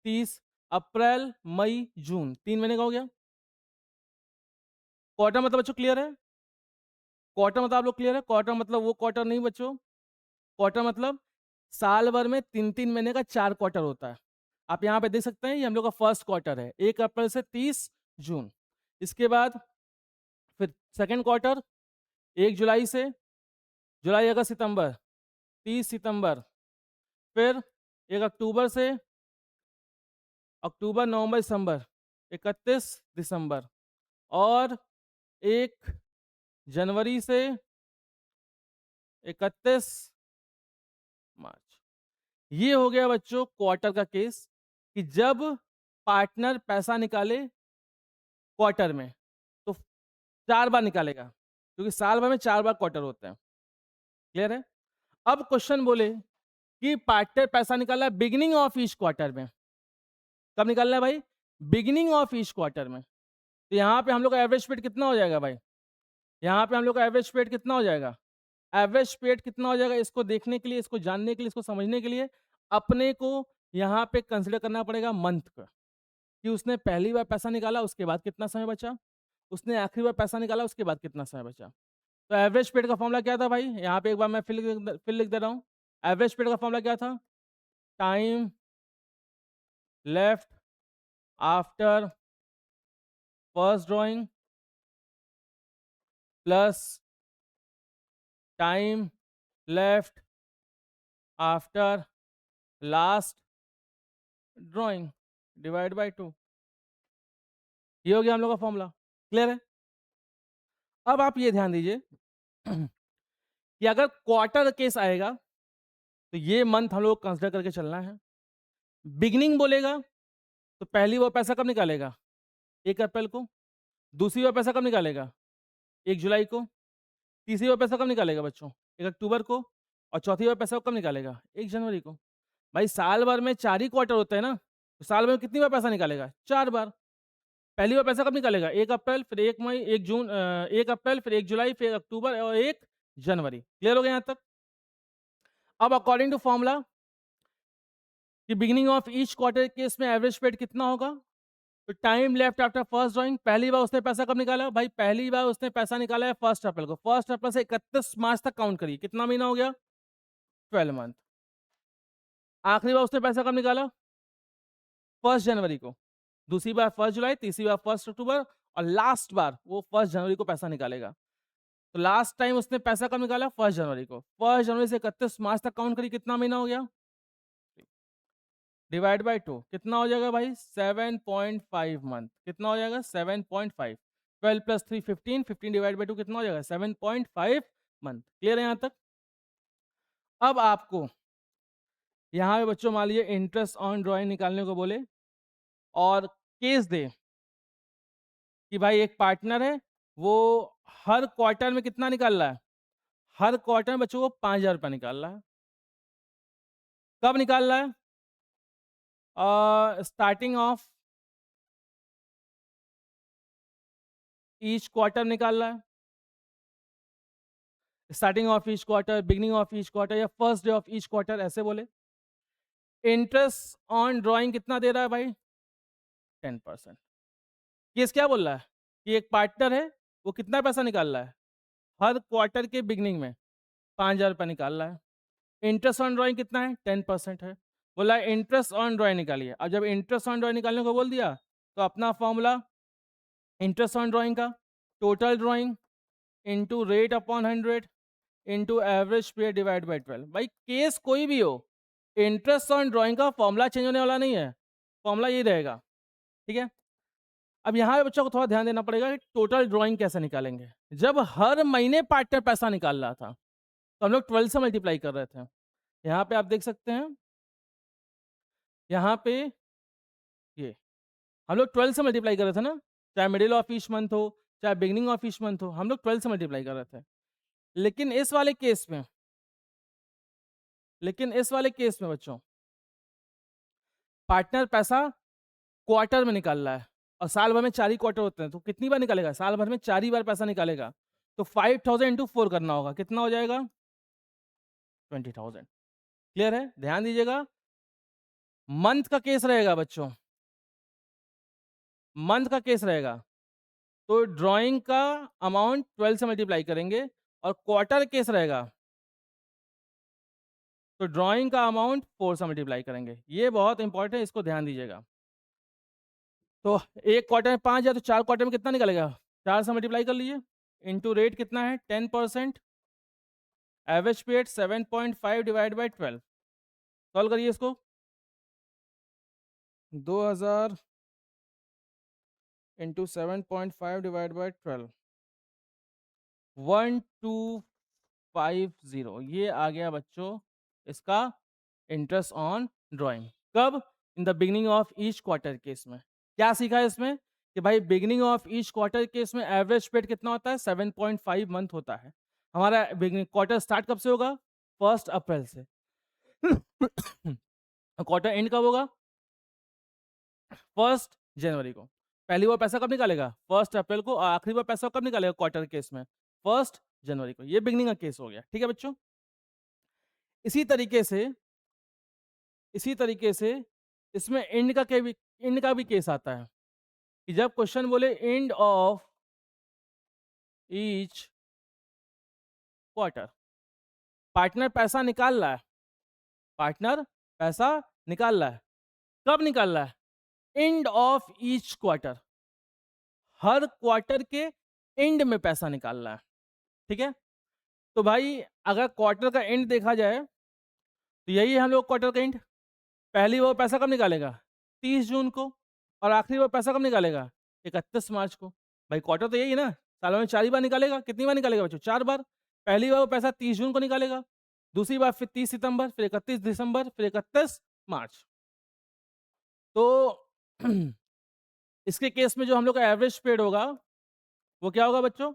30 अप्रैल, मई, जून, 3 महीने का हो गया। क्वार्टर मतलब बच्चों क्लियर है? क्वार्टर मतलब आप लोग क्लियर है? क्वार्टर मतलब वो क्वार्टर नहीं बच्चों, क्वार्टर मतलब साल भर में 3-3 महीने का 4 क्वार्टर होता है। आप यहाँ पे देख सकते हैं ये हम लोग का फर्स्ट क्वार्टर है, 1 अप्रैल से 30 जून। इसके बाद फिर सेकंड क्वार्टर 1 जुलाई से जुलाई, अगस्त, सितंबर, 30 सितंबर। फिर 1 अक्टूबर से अक्टूबर, नवंबर, दिसंबर, 31 दिसंबर। और 1 जनवरी से 31 मार्च। ये हो गया बच्चों क्वार्टर का केस कि जब पार्टनर पैसा निकाले क्वार्टर में तो 4 बार निकालेगा, क्योंकि साल भर में 4 बार क्वार्टर होते हैं। क्लियर है? अब क्वेश्चन बोले कि पार्टनर पैसा निकाला है बिगिनिंग ऑफ ईच क्वार्टर में। कब निकालना है भाई? बिगिनिंग ऑफ ईच क्वार्टर में। तो यहाँ पे हम लोग का एवरेज पेड कितना हो जाएगा भाई? यहाँ पे हम लोग का एवरेज पेड कितना हो जाएगा? एवरेज पेड कितना हो जाएगा? इसको देखने के लिए, इसको जानने के लिए, इसको समझने के लिए अपने को यहाँ पे कंसिडर करना पड़ेगा मंथ का, कि उसने पहली बार पैसा निकाला उसके बाद कितना समय बचा, उसने आखिरी बार पैसा निकाला उसके बाद कितना समय बचा। तो एवरेज पेड का फॉर्मूला क्या था भाई? यहाँ पे एक बार मैं फिर लिख दे रहा हूँ। एवरेज पेड का फॉर्मूला क्या था? Time left after first drawing plus time left after last drawing divide by 2। ये हो गया हम लोग का फॉर्मूला। क्लियर है? अब आप ये ध्यान दीजिए कि अगर क्वार्टर केस आएगा तो ये मंथ हम लोग कंसिडर करके चलना है। बिगिनिंग बोलेगा तो पहली बार पैसा कब निकालेगा? 1 अप्रैल को। दूसरी बार पैसा कब निकालेगा? 1 जुलाई को। तीसरी बार पैसा कब निकालेगा बच्चों? 1 अक्टूबर को। और चौथी बार पैसा कब निकालेगा? 1 जनवरी को। भाई साल भर में 4 ही क्वार्टर होते हैं ना, तो साल भर में कितनी बार पैसा निकालेगा? 4 बार। पहली बार पैसा कब निकालेगा? 1 अप्रैल, फिर 1 मई, 1 जून, 1 अप्रैल, फिर 1 जुलाई, फिर 1 अक्टूबर और 1 जनवरी। क्लियर हो गया यहाँ तक? अब अकॉर्डिंग टू फॉर्मूला कि beginning of each quarter case में एवरेज पेड कितना होगा? तो time left after first drawing, पहली बार उसने पैसा कब निकाला? भाई पहली बार उसने पैसा निकाला है 1 अप्रैल को। 1 अप्रैल से 31 मार्च तक काउंट करिए, कितना महीना हो गया? 12 मंथ। आखिरी बार उसने पैसा कब निकाला? 1 जनवरी को। दूसरी बार 1 जुलाई, तीसरी बार 1 अक्टूबर और लास्ट बार वो 1 जनवरी को पैसा निकालेगा। तो लास्ट टाइम उसने पैसा कब निकाला? 1 जनवरी को। 1 जनवरी से 31 मार्च तक काउंट करिए, कितना महीना हो गया? डिवाइड बाय 2 कितना हो जाएगा भाई? 7.5 मंथ। कितना हो जाएगा? 7.5। 12 प्लस 3 15, 15 डिवाइड बाय 2 कितना हो जाएगा? 7.5 मंथ। क्लियर है यहाँ तक? अब आपको यहाँ पे बच्चों मान लीजिए इंटरेस्ट ऑन ड्राइंग निकालने को बोले और केस दे कि भाई एक पार्टनर है, वो हर क्वार्टर में कितना निकाल रहा है? हर क्वार्टर में बच्चों को 5,000 रुपया निकालना है। कब निकालना है? स्टार्टिंग ऑफ ईच क्वार्टर निकालना है। Starting of each quarter, beginning of each quarter या first day of each quarter, ऐसे बोले। इंटरेस्ट ऑन ड्राइंग कितना दे रहा है भाई? 10%। केस क्या बोल रहा है कि एक पार्टनर है, वो कितना पैसा निकाल रहा है हर क्वार्टर के बिगनिंग में? 5,000 रुपया निकाल रहा है। इंटरेस्ट ऑन ड्राइंग कितना है? 10% है। बोला इंटरेस्ट ऑन ड्राइंग निकालिए। अब जब इंटरेस्ट ऑन ड्राइंग निकालने को बोल दिया, तो अपना फॉर्मूला इंटरेस्ट ऑन ड्राइंग का, total drawing into rate upon 100 into average पे डिवाइड बाई 12। भाई केस कोई भी हो, इंटरेस्ट ऑन ड्राइंग का फॉर्मूला चेंज होने वाला नहीं है, फॉर्मूला ये रहेगा। ठीक है। अब यहाँ पे बच्चों को थोड़ा ध्यान देना पड़ेगा कि टोटल ड्राइंग कैसे निकालेंगे। जब हर महीने पार्टनर पैसा निकाल रहा था, तो हम लोग 12 से मल्टीप्लाई कर रहे थे। यहाँ पे आप देख सकते हैं, यहाँ पे ये हम लोग 12 से मल्टीप्लाई कर रहे थे ना, चाहे मिडिल ऑफ ईच मंथ हो, चाहे बिगिनिंग ऑफ ईच मंथ हो, हम लोग 12 से मल्टीप्लाई कर रहे थे। लेकिन इस वाले केस में, बच्चों, पार्टनर पैसा क्वार्टर में निकाल रहा है, और साल भर में 4 ही क्वार्टर होते हैं, तो कितनी बार निकालेगा? साल भर में 4 ही बार पैसा निकालेगा। तो 5,000 इंटू 4 करना होगा, कितना हो जाएगा? 20,000। क्लियर है? ध्यान दीजिएगा, मंथ का केस रहेगा बच्चों, मंथ का केस रहेगा, तो ड्राइंग का अमाउंट 12 से मल्टीप्लाई करेंगे, और क्वार्टर केस रहेगा तो ड्राइंग का अमाउंट 4 से मल्टीप्लाई करेंगे। ये बहुत इंपॉर्टेंट है, इसको ध्यान दीजिएगा। तो एक क्वार्टर में 5,000, तो 4 क्वार्टर में कितना निकलेगा? 4 से मल्टीप्लाई कर लीजिए, इंटू रेट कितना है? 10%, average period 7.5 divide by 12। Solve करिए इसको। 2000 इंटू 7.5 डिवाइड बाई 12, 1250। ये आ गया बच्चों इसका इंटरेस्ट ऑन ड्राइंग। कब? In the beginning of each quarter case में। क्या सीखा है इसमें कि भाई beginning of each quarter case में एवरेज पीरियड कितना होता है? 7.5 मंथ होता है। हमारा बिगिनिंग क्वार्टर स्टार्ट कब से होगा? 1 अप्रैल से। क्वार्टर एंड कब होगा? 1 जनवरी को। पहली बार पैसा कब निकालेगा? 1 अप्रैल को। और आखिरी बार पैसा कब निकालेगा क्वार्टर केस में? 1 जनवरी को। ये बिगिनिंग का केस हो गया। ठीक है बच्चों। इसी तरीके से इसमें एंड का भी केस आता है कि जब क्वेश्चन बोले and of each quarter, partner पैसा निकाल रहा है, कब निकाल रहा है? End of each quarter, her quarter के एंड में पैसा निकाल रहा है। ठीक है। तो भाई अगर क्वार्टर का एंड देखा जाए, तो यही है हम लोग क्वार्टर का एंड। पहली वो पैसा कब निकालेगा? 30 जून को। और आखिरी वो पैसा कब निकालेगा? 31 मार्च को। भाई क्वार्टर तो यही है ना, सालों में 4 ही बार निकालेगा। कितनी बार निकालेगा बच्चों? 4 बार। पहली बार वो पैसा 30 जून को निकालेगा, दूसरी बार फिर 30 सितंबर, फिर 31 दिसंबर, फिर 31 मार्च। तो इसके केस में जो हम लोग का एवरेज पीरियड होगा वो क्या होगा बच्चों?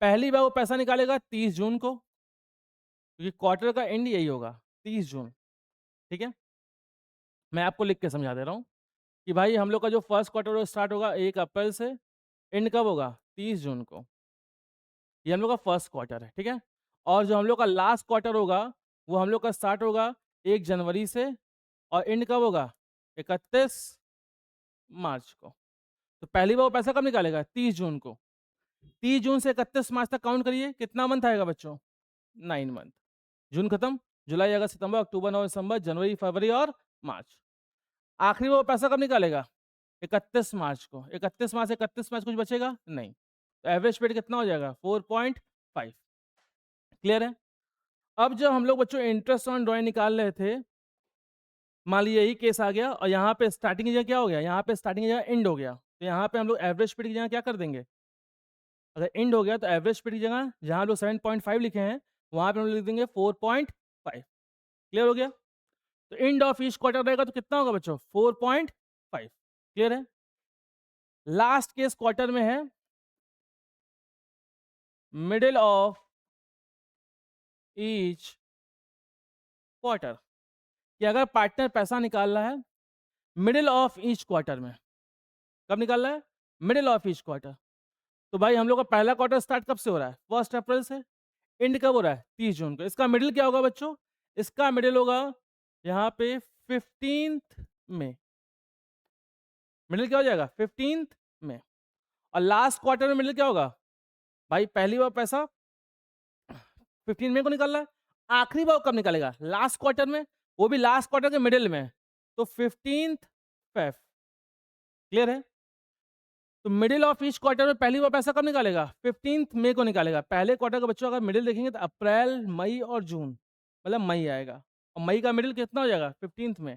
पहली बार वो पैसा निकालेगा 30 जून को, क्योंकि क्वार्टर का एंड यही होगा, 30 जून। ठीक है। मैं आपको लिख के समझा दे रहा हूँ कि भाई हम लोग का जो फर्स्ट क्वार्टर स्टार्ट होगा 1 अप्रैल से, एंड कब होगा? 30 जून को। ये हम लोग का फर्स्ट क्वार्टर है। ठीक है। और जो हम लोग का लास्ट क्वार्टर होगा वो हम लोग का स्टार्ट होगा 1 जनवरी से, और एंड कब होगा? 31 मार्च को। तो पहली बार वो पैसा कब निकालेगा? 30 जून को। 30 जून से 31 मार्च तक काउंट करिए, कितना मंथ आएगा बच्चों? 9 मंथ। जून खत्म, जुलाई, अगस्त, सितंबर, अक्टूबर, नवंबर, दिसंबर, जनवरी, फरवरी और मार्च। आखिरी वो पैसा कब निकालेगा? 31 मार्च को। 31 मार्च से 31 मार्च कुछ बचेगा नहीं, तो एवरेज पीरियड कितना हो जाएगा? 4.5। क्लियर है? अब जब हम लोग बच्चों इंटरेस्ट ऑन ड्राइंग निकाल रहे थे, मान लीजिए यही केस आ गया, और यहाँ पे स्टार्टिंग की जगह क्या हो गया? यहाँ पे स्टार्टिंग की जगह एंड हो गया, तो यहाँ पे हम लोग एवरेज पीरियड की जगह क्या कर देंगे? अगर एंड हो गया तो एवरेज पीरियड की जगह जहाँ लोग 7.5 लिखे हैं, वहाँ पे हम लोग लिख देंगे 4.5। क्लियर हो गया? तो एंड ऑफ ईच क्वार्टर रहेगा तो कितना होगा बच्चों? 4.5। क्लियर है? लास्ट केस क्वार्टर में है, मिडिल ऑफ ईच क्वार्टर, कि अगर पार्टनर पैसा निकाल रहा है मिडिल ऑफ ईच क्वार्टर में, कब निकाल रहा है? Middle of each quarter. तो भाई हम लोग का पहला क्वार्टर स्टार्ट कब से हो रहा है? 1 अप्रैल से। एंड कब हो रहा है? 30 जून को। इसका मिडिल क्या होगा बच्चों? इसका मिडिल होगा यहाँ पे 15th में। मिडिल क्या हो जाएगा? 15th में। और लास्ट क्वार्टर में मिडिल क्या होगा? भाई पहली बार पैसा 15 मई को निकाल रहा है, आखिरी बार कब निकालेगा? लास्ट क्वार्टर में, वो भी लास्ट क्वार्टर के मिडिल में, तो 15th फेब। क्लियर है? तो मिडिल ऑफ ईच क्वार्टर में पहली बार पैसा कब निकालेगा? 15th मई को निकालेगा। पहले क्वार्टर का बच्चों अगर मिडिल देखेंगे तो अप्रैल, मई और जून, मतलब मई आएगा। और मई का मिडिल कितना हो जाएगा? 15th में।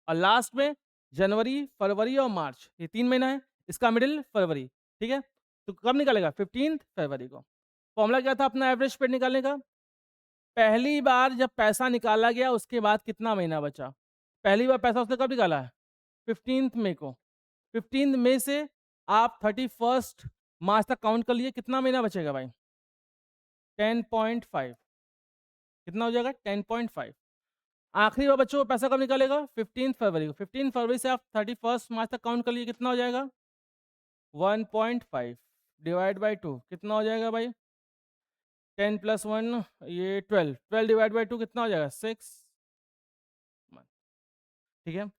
और लास्ट में जनवरी, फरवरी और मार्च, ये 3 महीना है, इसका मिडिल फरवरी। ठीक है, तो कब निकालेगा? 15th फरवरी को। फॉर्मूला क्या था अपना एवरेज स्प्रेड निकालने का? पहली बार जब पैसा निकाला गया उसके बाद कितना महीना बचा? पहली बार पैसा उसने कब निकाला है? 15th मई को। 15th मई से आप 31st मार्च तक काउंट कर लिए, कितना महीना बचेगा भाई? 10.5। कितना हो जाएगा? 10.5। आखिरी बार बच्चों को पैसा कब निकालेगा? 15 फरवरी को। 15 फरवरी से आप 31st मार्च तक काउंट कर लिए, कितना हो जाएगा? 1.5 डिवाइड बाई 2, कितना हो जाएगा भाई? 10 + 1 ये 12, 12 डिवाइड बाई 2 कितना हो जाएगा? 6। ठीक है,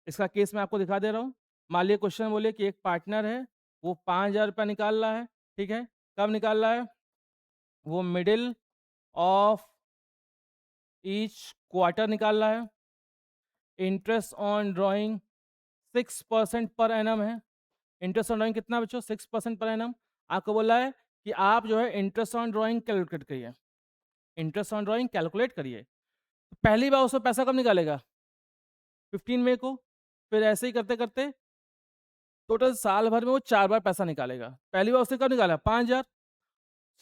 इसका केस मैं आपको दिखा दे रहा हूँ। मान लिया क्वेश्चन बोले कि एक पार्टनर है, वो 5,000 रुपया निकाल रहा है। ठीक है, कब निकाल रहा है? वो मिडिल ऑफ ईच क्वार्टर निकाल रहा है। Interest on drawing 6% per annum है। इंटरेस्ट ऑन ड्राइंग कितना बच्चों? 6% पर एनम। आपको बोला है कि आप जो है इंटरेस्ट ऑन ड्राइंग कैलकुलेट करिए। इंटरेस्ट ऑन ड्राइंग कैलकुलेट करिए। पहली बार उसमें पैसा कब निकालेगा? 15 मई को। फिर ऐसे ही करते करते टोटल साल भर में वो 4 बार पैसा निकालेगा। पहली बार उसने कब निकाला? 5,000।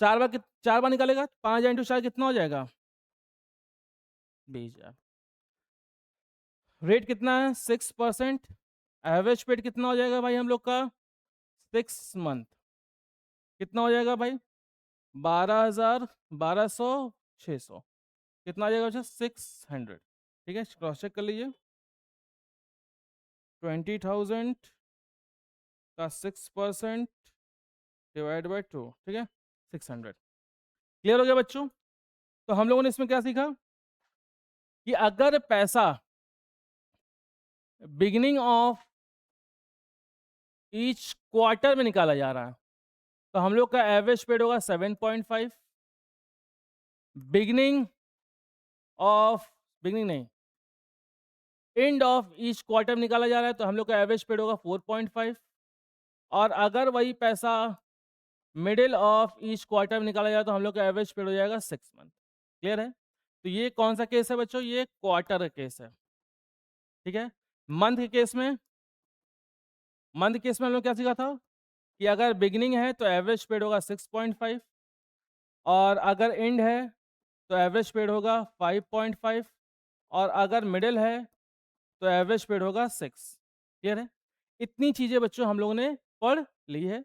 4 बार निकालेगा, 5,000 इंटू 4 कितना हो जाएगा? 20,000। रेट कितना है? 6%। एवरेज पेड कितना हो जाएगा भाई हम लोग का? 6 मंथ कितना हो जाएगा भाई? 12,000, 1200, 600, कितना आ जाएगा बच्चा? 600। ठीक है, क्रॉस चेक कर लीजिए। 20,000 का 6% डिवाइड बाई 2, ठीक है, 600। क्लियर हो गया बच्चों? तो हम लोगों ने इसमें क्या सीखा कि अगर पैसा बिगिनिंग ऑफ ईच क्वार्टर में निकाला जा रहा है तो हम लोग का एवरेज पेड होगा 7.5। बिगिनिंग ऑफ, बिगिनिंग नहीं, एंड ऑफ ईच क्वार्टर में निकाला जा रहा है तो हम लोग का एवरेज पेड होगा 4.5। और अगर वही पैसा मिडिल ऑफ ईच क्वार्टर में निकाला जाए तो हम लोग का एवरेज पेड हो जाएगा 6 मंथ। क्लियर है? तो ये कौन सा केस है बच्चों? ये क्वार्टर का केस है। ठीक है, मंथ के केस में, मंथ के केस में हम लोग क्या सीखा था कि अगर बिगिनिंग है तो एवरेज पेड होगा 6.5, और अगर एंड है तो एवरेज पेड होगा 5.5, और अगर मिडिल है तो एवरेज पेड होगा 6। क्लियर है? इतनी चीजें बच्चों हम लोगों ने पढ़ ली है।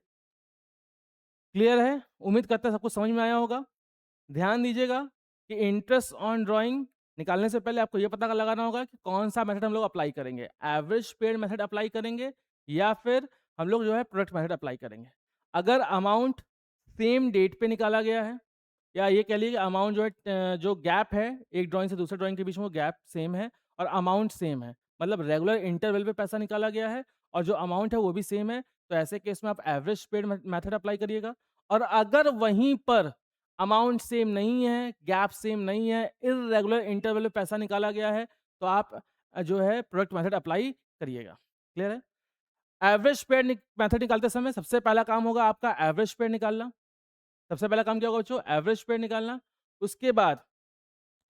क्लियर है? उम्मीद करता है सबको समझ में आया होगा। ध्यान दीजिएगा कि इंटरेस्ट ऑन ड्राइंग निकालने से पहले आपको यह पता लगाना होगा कि कौन सा मेथड हम लोग अप्लाई करेंगे। एवरेज पेड मेथड अप्लाई करेंगे या फिर हम लोग जो है प्रोडक्ट मेथड अप्लाई करेंगे। अगर अमाउंट सेम डेट पे निकाला गया है, या ये कह लीजिए अमाउंट जो है जो गैप है एक ड्राइंग से दूसरे ड्राइंग के बीच में, वो गैप सेम है और अमाउंट सेम है, मतलब रेगुलर इंटरवल पे पैसा निकाला गया है और जो अमाउंट है वो भी सेम है, तो ऐसे केस में आप एवरेज पेड मेथड अप्लाई करिएगा। और अगर वहीं पर अमाउंट सेम नहीं है, गैप सेम नहीं है, इररेगुलर इंटरवल में पैसा निकाला गया है, तो आप जो है प्रोडक्ट मेथड अप्लाई करिएगा। क्लियर है? एवरेज पेड मेथड निकालते समय सबसे पहला काम होगा आपका एवरेज पेड निकालना। सबसे पहला काम क्या होगा बच्चों? एवरेज पेड निकालना। उसके बाद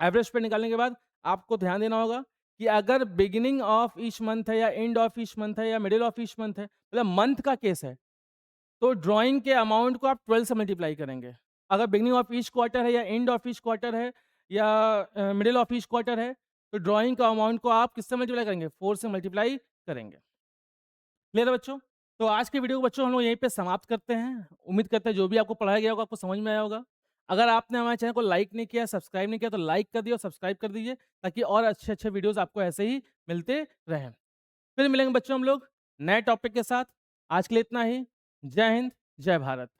एवरेज पेड निकालने के बाद आपको ध्यान देना होगा कि अगर बिगिनिंग ऑफ ईच मंथ है या एंड ऑफ ईच मंथ है या मिडिल ऑफ ईच मंथ है, मतलब मंथ का केस है, तो ड्राइंग के अमाउंट को आप 12 से मल्टीप्लाई करेंगे। अगर बिगिनिंग ऑफ ईच क्वार्टर है या एंड ऑफ ईच क्वार्टर है या मिडिल ऑफ ईच क्वार्टर है, तो ड्राइंग का अमाउंट को आप किससे मल्टीप्लाई करेंगे? 4 से मल्टीप्लाई करेंगे। क्लियर है बच्चों? तो आज के वीडियो को बच्चों हम लोग यहीं पे समाप्त करते हैं। उम्मीद करते हैं जो भी आपको पढ़ाया गया होगा आपको समझ में आया होगा। अगर आपने हमारे चैनल को लाइक नहीं किया, सब्सक्राइब नहीं किया तो लाइक कर दिए और सब्सक्राइब कर दीजिए ताकि और अच्छे-अच्छे वीडियोज़ आपको ऐसे ही मिलते रहें। फिर मिलेंगे बच्चों हम लोग नए टॉपिक के साथ। आज के लिए इतना ही। जय हिंद, जय भारत।